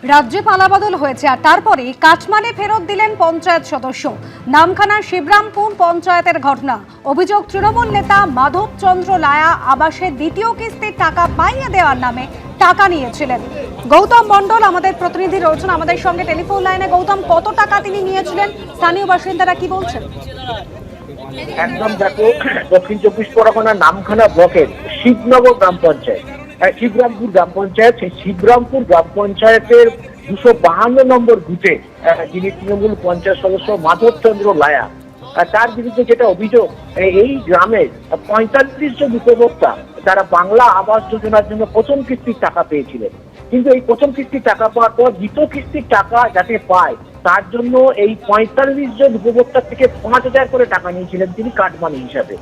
রাজ্যে পালাবদল হয়েছে আর তারপরে কাটমানি ফেরত দিলেন পঞ্চায়েত সদস্য। নামখানা শিবরামপুর পঞ্চায়েতের ঘটনা। অভিযোগ, তৃণমূল নেতা মাধব চন্দ্র লায়া আবাসের দ্বিতীয় কিস্তির টাকা পাইয়ে দেওয়ার নামে টাকা নিয়েছিলেন। গৌতম মণ্ডল আমাদের প্রতিনিধি রয়েছেন আমাদের সঙ্গে টেলিফোন লাইনে। গৌতম, কত টাকা তিনি নিয়েছিলেন, স্থানীয় বাসিন্দারা কি বলছেন? একদম দেখো, দক্ষিণ চব্বিশ পরগনার নামখানা ব্লকের শিবনগর গ্রাম পঞ্চায়েত, শিবরামপুর গ্রাম পঞ্চায়েত, সেই শিবরামপুর গ্রাম পঞ্চায়েতের 252 নম্বর বুথে যিনি তৃণমূল পঞ্চায়েত সদস্য মাধব চন্দ্র লায়া, তার বিরুদ্ধে যেটা অভিযোগ, এই গ্রামের 45 জন উপভোক্তা তারা বাংলা আবাস যোজনার জন্য প্রথম কিস্তির টাকা পেয়েছিলেন। কিন্তু এই প্রথম কিস্তির টাকা পাওয়ার পর দ্বিতীয় কিস্তির টাকা যাতে পায় তার জন্য এই 45 জন উপভোক্তার থেকে 5,000 করে টাকা নিয়েছিলেন তিনি কাটমানি হিসাবে।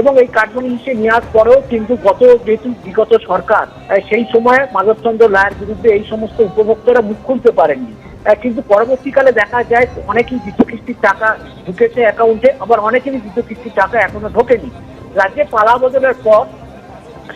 এবং এই কাটমানি হিসেবে নেওয়ার পরেও কিন্তু যেহেতু বিগত সরকার সেই সময় মাধবচন্দ্র লায়ের বিরুদ্ধে এই সমস্ত উপভোক্তারা মুখ খুলতে পারেননি। কিন্তু পরবর্তীকালে দেখা যায় অনেকেই দ্বিতীয় কিস্তির টাকা ঢুকেছে অ্যাকাউন্টে, আবার অনেকেরই দ্বিতীয় কিস্তির টাকা এখনো ঢোকেনি। রাজ্যে পালা বদলের পর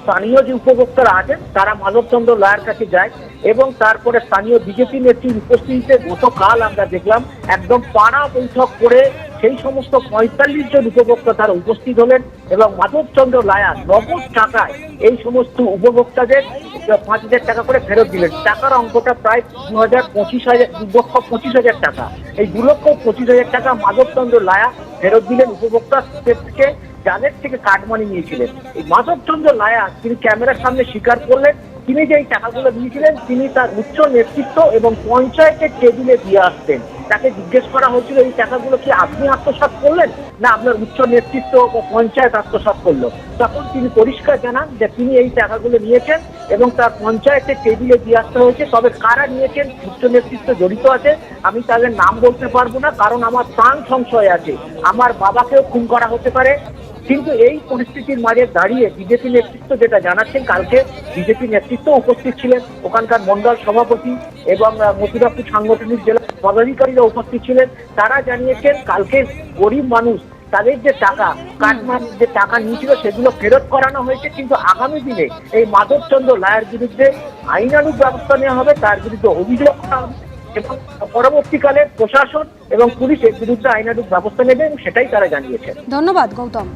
স্থানীয় যে উপভোক্তারা আছেন তারা মাধবচন্দ্র লায়ের কাছে যায় এবং তারপরে স্থানীয় বিজেপি নেত্রীর উপস্থিতিতে গতকাল আমরা দেখলাম একদম পাড়া বৈঠক করে সেই সমস্ত 45 জন উপভোক্তা তারা উপস্থিত হলেন এবং মাধবচন্দ্র লায়া নগদ টাকায় এই সমস্ত উপভোক্তাদের 5,000 টাকা করে ফেরত দিলেন। টাকার অঙ্কটা প্রায় 2,25,000 টাকা। এই 2,25,000 টাকা মাধবচন্দ্র লায়া ফেরত দিলেন উপভোক্তাদেরকে যাদের থেকে কাটমানি নিয়েছিলেন। এই মাধবচন্দ্র লায়া তিনি ক্যামেরার সামনে স্বীকার করলেন তিনি যে এই টাকাগুলো নিয়েছিলেন তিনি তার উচ্চ নেতৃত্ব এবং পঞ্চায়েতের টেবিলে দিয়ে আসতেন। তাকে জিজ্ঞেস করা হয়েছিল এই টাকাগুলো কি আপনি আত্মসাৎ করলেন না আপনার উচ্চ নেতৃত্ব বা পঞ্চায়েত আত্মসাৎ করলো। তখন তিনি পরিষ্কার জানান যে তিনি এই টাকাগুলো নিয়েছেন এবং তার পঞ্চায়েতের টেবিলে দিয়ে আসতে হয়েছে। তবে কারা নিয়েছেন, উচ্চ নেতৃত্ব জড়িত আছে, আমি তাদের নাম বলতে পারবো না কারণ আমার প্রাণ সংশয় আছে, আমার বাবাকেও খুন করা হতে পারে। কিন্তু এই পরিস্থিতির মাঝে দাঁড়িয়ে বিজেপি নেতৃত্ব যেটা জানাচ্ছেন, কালকে বিজেপি নেতৃত্ব উপস্থিত ছিলেন, ওখানকার মন্ডল সভাপতি এবং মথুরাপুর সাংগঠনিক জেলা পদাধিকারীরা উপস্থিত ছিলেন। তারা জানিয়েছেন কালকে গরিব মানুষ তাদের যে টাকা কাটমানির যে টাকা নিয়েছিল সেগুলো ফেরত করানো হয়েছে, কিন্তু আগামী দিনে এই মাধবচন্দ্র লায়ের বিরুদ্ধে আইনানুগ ব্যবস্থা নেওয়া হবে, তার বিরুদ্ধে অভিযোগ করা হবে এবং পরবর্তীকালে প্রশাসন এবং পুলিশ এর বিরুদ্ধে আইনানুগ ব্যবস্থা নেবে এবং সেটাই তারা জানিয়েছেন। ধন্যবাদ গৌতম।